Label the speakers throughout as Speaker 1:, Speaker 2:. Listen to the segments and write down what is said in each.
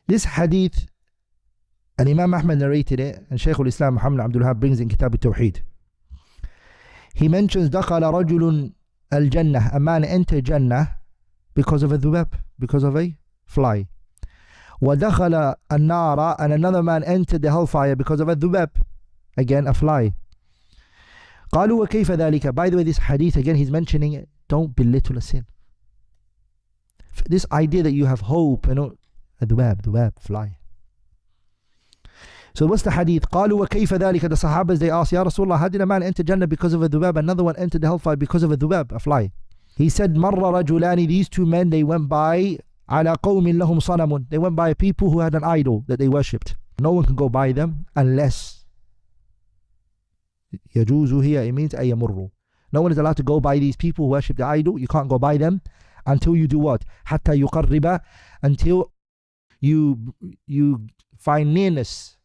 Speaker 1: This hadith, and Imam Ahmad narrated it, and Shaykh al-Islam Muhammad Abdul Wahhab brings in Kitab al-Tawheed. He mentions دخل رجل الجنة, a man entered Jannah because of a dhubab, because of a fly. وَدَخَلَ النَّارَ, and another man entered the hellfire because of a dhubab, again a fly. قالوا وكيف ذلك. By the way, this hadith, again he's mentioning it, don't belittle a sin. This idea that you have hope, a dhubab, fly. So what's the hadith? قالوا وكيف ذلك. The Sahabas, they asked, Ya Rasulullah, how did a man enter Jannah because of a dhubab? Another one entered the hellfire because of a dhubab, a fly. He said, مَرَّ رَجُلَانِ, these two men, they went by على قوم لهم صنم, they went by people who had an idol that they worshipped. No one can go by them unless يجوز here, it means أن يمروا. No one is allowed to go by these people who worship the idol. You can't go by them until you do what? حتى يقرب, until you find nearness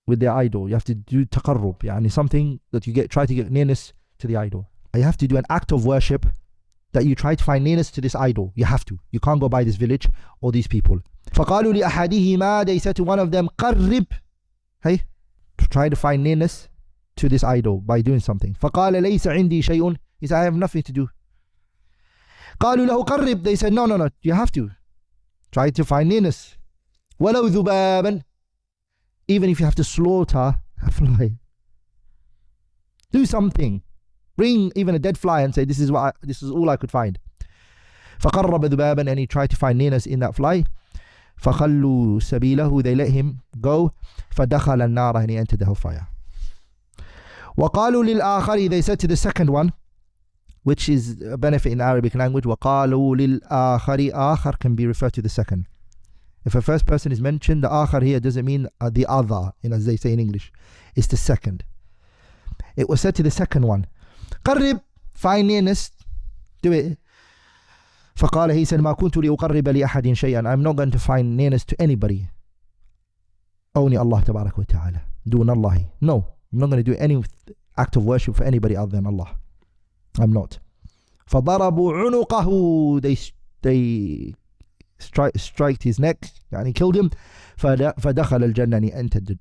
Speaker 1: with the idol. You have to do taqarrub, يعني something that you try to get nearness to the idol. You have to do an act of worship that you try to find nearness to this idol. You have to. You can't go by this village or these people. فَقَالُوا لِأَحَدِهِمَا, they said to one of them, قَرِّبْ, hey, try to find nearness to this idol by doing something. فَقَالَ لَيْسَ عِنْدِي شَيْءٌ, he said, I have nothing to do. قَالُوا لَهُ قَرِّبْ, they said, no, you have to. Try to find nearness. وَلَوْ ذُبَابًا, even if you have to slaughter a fly. Do something. Bring even a dead fly and say, this is all I could find. فَقَرَّبَ ذُبَابًا, and he tried to find nearness in that fly. فَخَلُّوا سَبِيلَهُ, they let him go. فَدَخَلَ النَّارَ, and he entered the hellfire. وَقَالُوا لِلْآخَرِ, they said to the second one, which is a benefit in Arabic language. وَقَالُوا لِلْآخَرِ, آخر can be referred to the second. If a first person is mentioned, the آخر here doesn't mean the other, as they say in English. It's the second. It was said to the second one, قرب, find nearness, do it. فقال, he said, ما كنت لأقرب لأحد شيئا, I'm not going to find nearness to anybody. Only Allah تبارك وتعالى. دون الله. No, I'm not going to do any act of worship for anybody other than Allah. I'm not. فضربوا عنقه, they striked his neck, and he killed him. فدخل الجنة,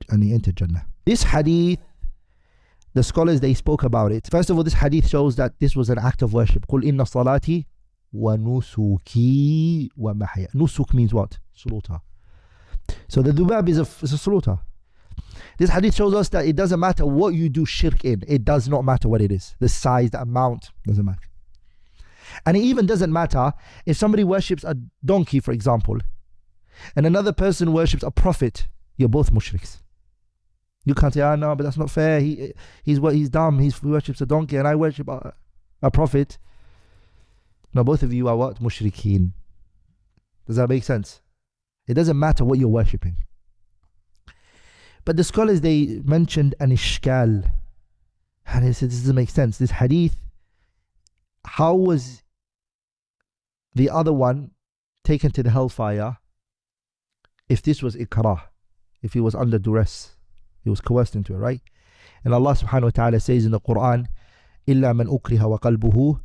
Speaker 1: and he entered Jannah. This hadith, the scholars, they spoke about it. First of all, this hadith shows that this was an act of worship. قُلْ إِنَّ صَلَاتِي وَنُسُكِي وَمَحْيَا. Nusuk means what? Slaughter. So the dhubab is a slaughter. This hadith shows us that it doesn't matter what you do shirk in. It does not matter what it is. The size, the amount, doesn't matter. And it even doesn't matter if somebody worships a donkey, for example, and another person worships a prophet. You're both mushriks. You can't say, no, but that's not fair. He's dumb. He worships a donkey and I worship a prophet. No, both of you are what? Mushrikeen. Does that make sense? It doesn't matter what you're worshipping. But the scholars, they mentioned an ishkal. And they said, this doesn't make sense. This hadith, how was the other one taken to the hellfire if this was ikrah, if he was under duress? He was coerced into it, right? And Allah subhanahu wa ta'ala says in the Quran, إِلَّا مَنْ أُكْرِهَ وَقَلْبُهُ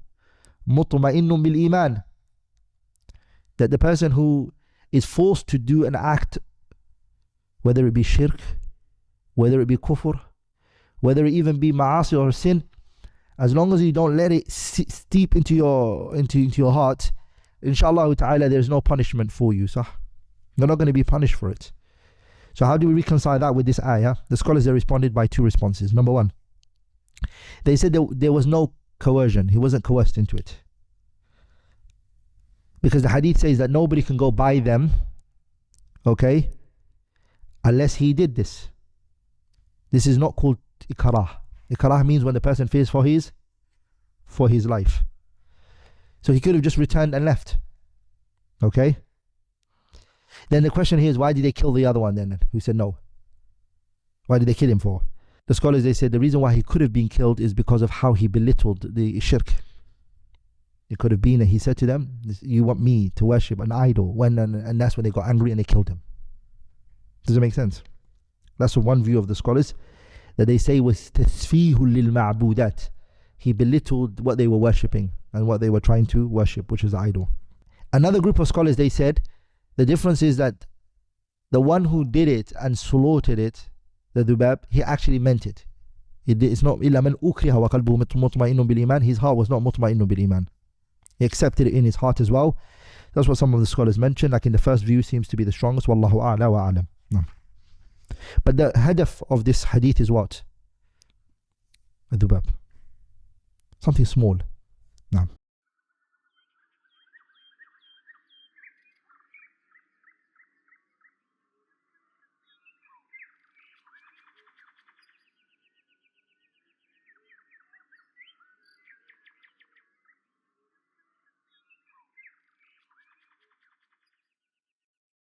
Speaker 1: مُطْمَئِنٌ بِالْإِيمَانِ, that the person who is forced to do an act, whether it be shirk, whether it be kufr, whether it even be ma'asi or sin, as long as you don't let it steep into your heart, inshallah ta'ala, there's no punishment for you. So you're not going to be punished for it. So how do we reconcile that with this ayah? The scholars, they responded by two responses. Number one, they said there was no coercion. He wasn't coerced into it. Because the hadith says that nobody can go by them, okay, unless he did this. This is not called ikrah. Ikrah means when the person fears for his life. So he could have just returned and left. Okay? Then the question here is, why did they kill the other one then? Who said no? Why did they kill him for? The scholars, they said the reason why he could have been killed is because of how he belittled the shirk. It could have been that he said to them, you want me to worship an idol, and that's when they got angry and they killed him. Does it make sense? That's one view of the scholars, that they say was tasfihul lil ma'budat. He belittled what they were worshipping and what they were trying to worship, which is the idol. Another group of scholars, they said The difference is that the one who did it and slaughtered it, the dhubab, he actually meant it. It's not إِلَّا مَنْ أُكْرِهَ وَقَلْبُهُ مُطْمَئِنٌ بِالْإِيمَانِ. His heart was not مُطْمَئِنٌ بِالْإِيمَانِ. He accepted it in his heart as well. That's what some of the scholars mentioned. Like in the first view seems to be the strongest. Wallahu a'la wa a'lam. No. But the hadaf of this hadith is what? A dhubab. Something small.